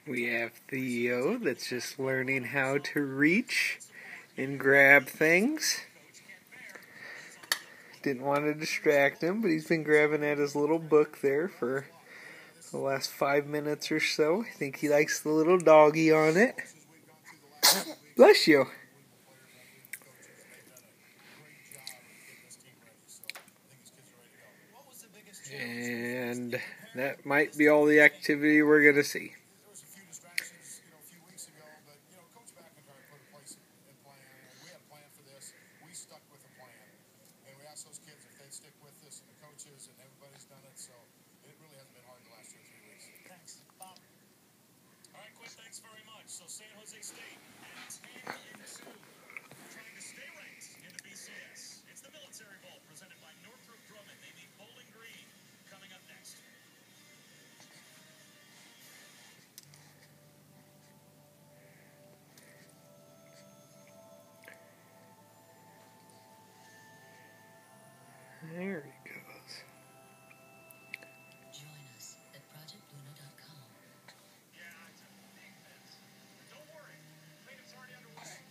We have Theo that's just learning how to reach and grab things. Didn't want to distract him, but he's been grabbing at his little book there for the last 5 minutes or so. I think he likes the little doggy on it. Bless you. And that might be all the activity we're going to see. Those kids if they stick with this and the coaches and everybody's done it, so it really hasn't been hard the last 2 or 3 weeks. Thanks. Bob. All right, Quinn, thanks very much. So San Jose State at 10-2, trying to stay ranked in the BCS. It's the Military Bowl presented by Northrop Grumman. They meet Bowling Green coming up next. There he goes. Join us at ProjectLuna.com. Yeah, it's a big mess. Don't worry. Cleanup's already underway.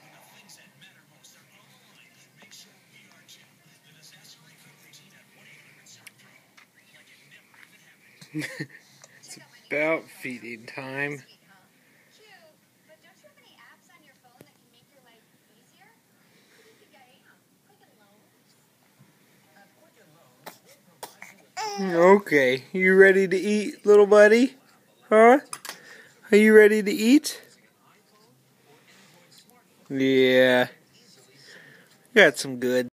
The things that matter most are on the line. Make sure we are too. The disaster recovery team at 1-800-SERVE-PRO. Like it never even happened. It's about feeding time. Okay, you ready to eat, little buddy? Huh? Are you ready to eat? Yeah. Got some good.